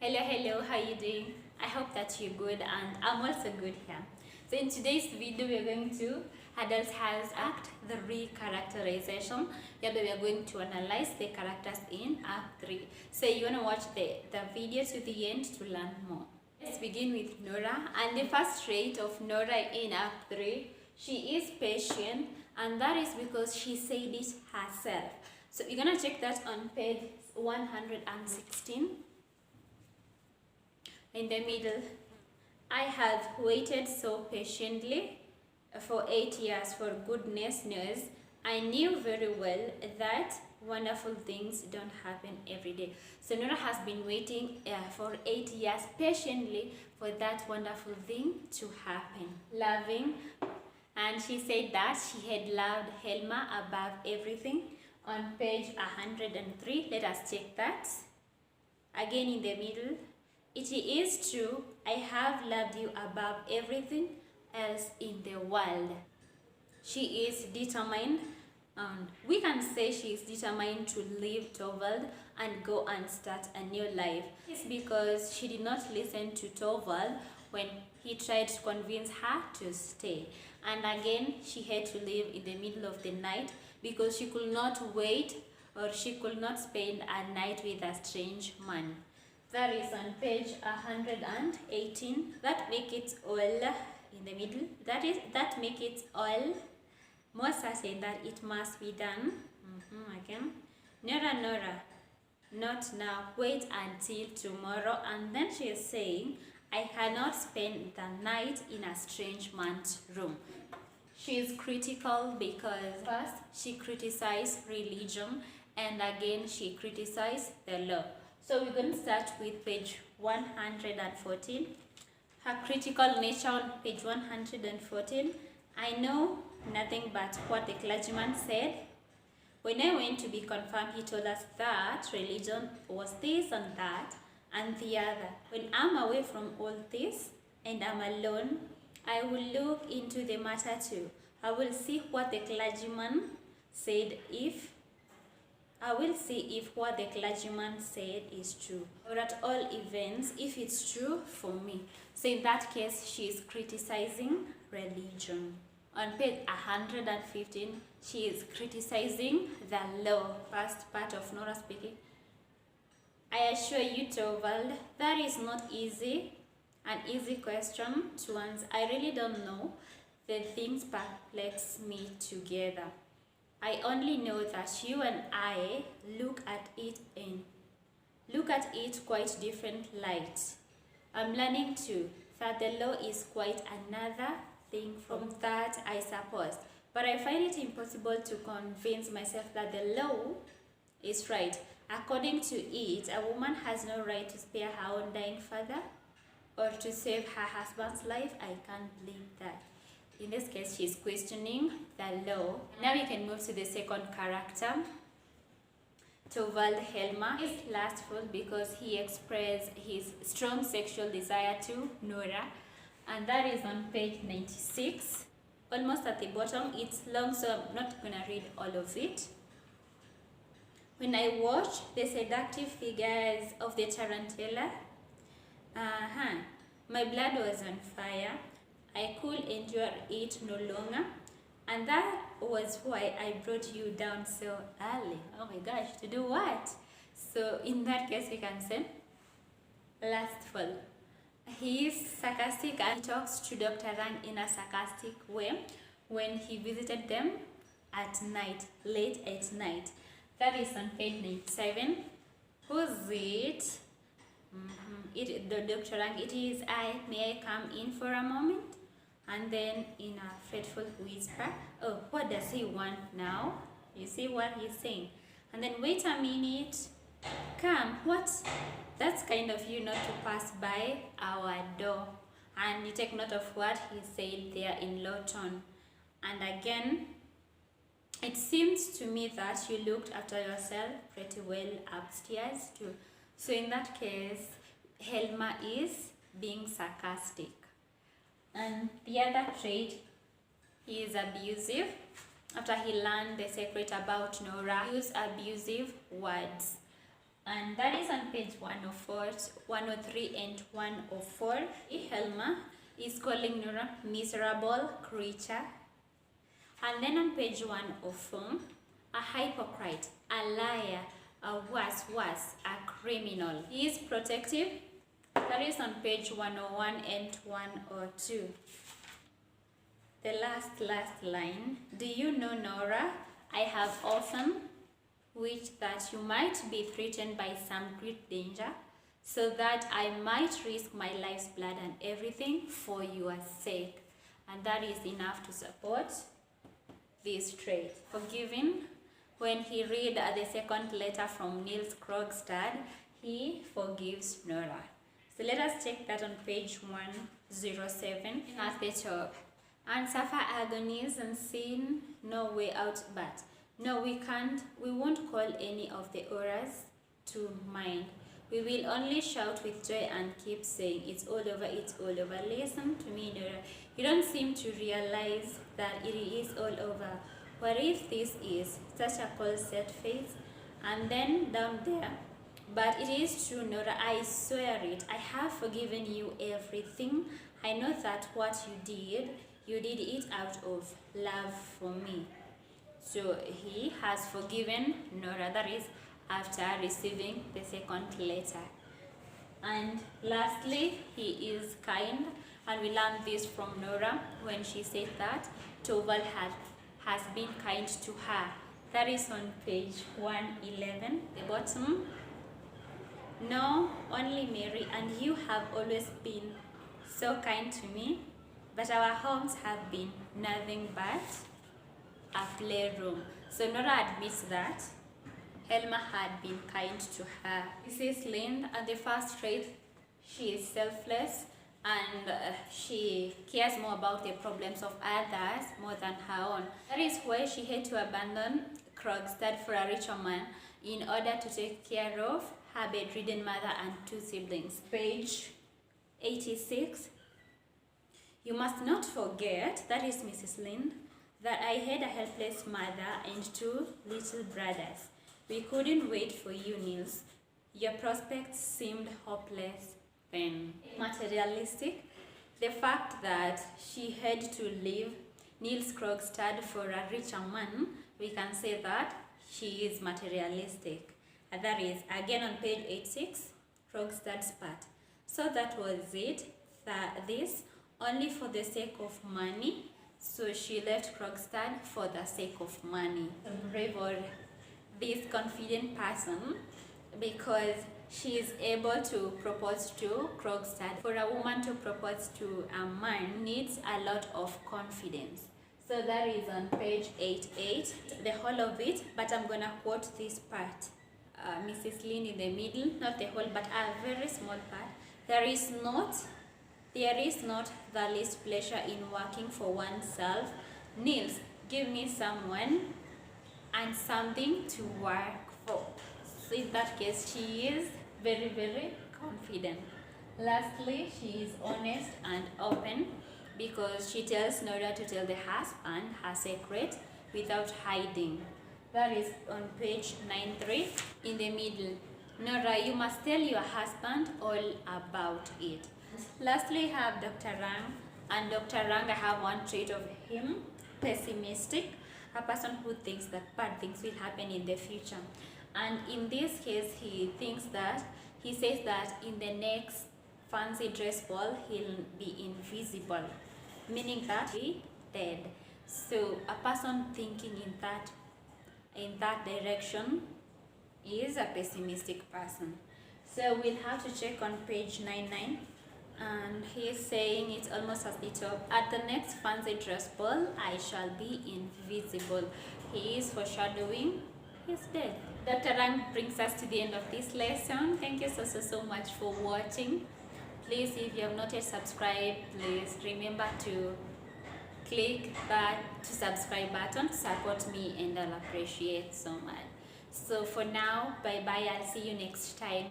Hello, how you doing? I hope that you're good and I'm also good here. So in today's video, we're going to Adult House Act 3 Characterization. Here we are going to analyze the characters in Act 3. So you want to watch the video to the end to learn more. Let's begin with Nora. And the first trait of Nora in Act 3, she is patient, and that is because she said it herself. So you're going to check that on page 116. In the middle, I have waited so patiently for 8 years for goodness knows. I knew very well that wonderful things don't happen every day. So Nora has been waiting for 8 years patiently for that wonderful thing to happen. Loving, and she said that she had loved Helmer above everything on page 103. Let us check that. Again in the middle. It is true, I have loved you above everything else in the world. She is determined, and we can say she is determined to leave Torvald and go and start a new life. It's because she did not listen to Torvald when he tried to convince her to stay. And again, she had to leave in the middle of the night because she could not wait, or she could not spend a night with a strange man. That is on page 118. That make it all in the middle. That make it all more certain that it must be done. Again, Nora, not now. Wait until tomorrow. And then she is saying, I cannot spend the night in a strange man's room. She is critical because first she criticized religion, and again she criticized the law. So we're going to start with page 114. Her critical nature on page 114. I know nothing but what the clergyman said. When I went to be confirmed, he told us that religion was this and that and the other. When I'm away from all this and I'm alone, I will look into the matter too. I will see what the clergyman said I will see if what the clergyman said is true, or at all events, if it's true for me. So in that case, she is criticizing religion. On page 115, she is criticizing the law. First part of Nora speaking. I assure you, Torvald, that is not an easy question to answer. I really don't know. The things perplex me together. I only know that you and I look at it quite different light. I'm learning too that the law is quite another thing from that, I suppose. But I find it impossible to convince myself that the law is right. According to it, a woman has no right to spare her own dying father or to save her husband's life. I can't believe that. In this case, she is questioning the law. Now we can move to the second character. Torvald Helmer is lustful because he expressed his strong sexual desire to Nora, and that is on page 96. Almost at the bottom. It's long, so I'm not going to read all of it. When I watched the seductive figures of the tarantula, my blood was on fire. I could endure it no longer, and that was why I brought you down so early. Oh my gosh, to do what? So in that case, we can say lustful. He is sarcastic and he talks to Dr.Rank in a sarcastic way when he visited them at night, late at night. That is on page 97. Who's it? The Dr.Rank, it is I. May I come in for a moment? And then in a fretful whisper, oh, what does he want now? You see what he's saying. And then wait a minute. Come, what? That's kind of you not to pass by our door. And you take note of what he said there in low tone. And again, it seems to me that you looked after yourself pretty well upstairs too. So in that case, Helmer is being sarcastic. And the other trait, he is abusive. After he learned the secret about Nora, he used abusive words. And that is on page 104, 103 and 104. Helmer is calling Nura miserable creature. And then on page 104, a hypocrite, a liar, a worse, a criminal. He is protective. That is on page 101 and 102. The last line. Do you know, Nora, I have often wished that you might be threatened by some great danger, so that I might risk my life's blood and everything for your sake. And that is enough to support this trait. Forgiving. When he read the second letter from Niels Krogstad, he forgives Nora. So let us check that on page 107 at the top. And suffer agonies and sin, no way out but. No, we can't. We won't call any of the horrors to mind. We will only shout with joy and keep saying, it's all over, it's all over. Listen to me, Nora. You don't seem to realize that it is all over. What if this is such a cold set face? And then down there, but it is true, Nora, I swear it. I have forgiven you everything. I know that what you did it out of love for me. So he has forgiven Nora, that is after receiving the second letter. And lastly, he is kind, and we learn this from Nora when she said that Toval has been kind to her. That is on page 111, the bottom. No, only Mary and you have always been so kind to me, but our homes have been nothing but a playroom. So Nora admits that Helmer had been kind to her. This is Linde, and the first trait, she is selfless, and she cares more about the problems of others more than her own. That is why she had to abandon Krogstad for a richer man in order to take care of her bedridden mother and 2 siblings. Page 86. You must not forget, that is Mrs. Linde, that I had a helpless mother and 2 little brothers. We couldn't wait for you, Niels. Your prospects seemed hopeless then. Materialistic. The fact that she had to leave Niels Krogstad for a richer man, we can say that she is materialistic. And that is again on page 86, Krogstad's part. So that was it. This only for the sake of money. So she left Krogstad for the sake of money. Bravery. This confident person, because she is able to propose to Krogstad. For a woman to propose to a man needs a lot of confidence. So that is on page 88, the whole of it, but I'm gonna quote this part. Mrs. Linde in the middle, not the whole, but a very small part. There is not the least pleasure in working for oneself. Niels, give me someone and something to work for. So in that case, she is very, very confident. Lastly, she is honest and open, because she tells Nora to tell the husband her secret without hiding. That is on page 93 in the middle. Nora, you must tell your husband all about it. Lastly, I have Dr. Rank, and Dr. Rank, I have one trait of him, pessimistic, a person who thinks that bad things will happen in the future. And in this case, he says that in the next fancy dress ball, he'll be invisible, meaning that he dead. So a person thinking in that direction is a pessimistic person. So we'll have to check on page 99, and he's saying it's almost at the top. At the next fancy dress ball, I shall be invisible. He is foreshadowing his death. Dr. Rank brings us to the end of this lesson. Thank you so much for watching. Please, if you have not yet subscribed, please remember to click that subscribe button to support me, and I'll appreciate so much. So for now, bye bye. I'll see you next time.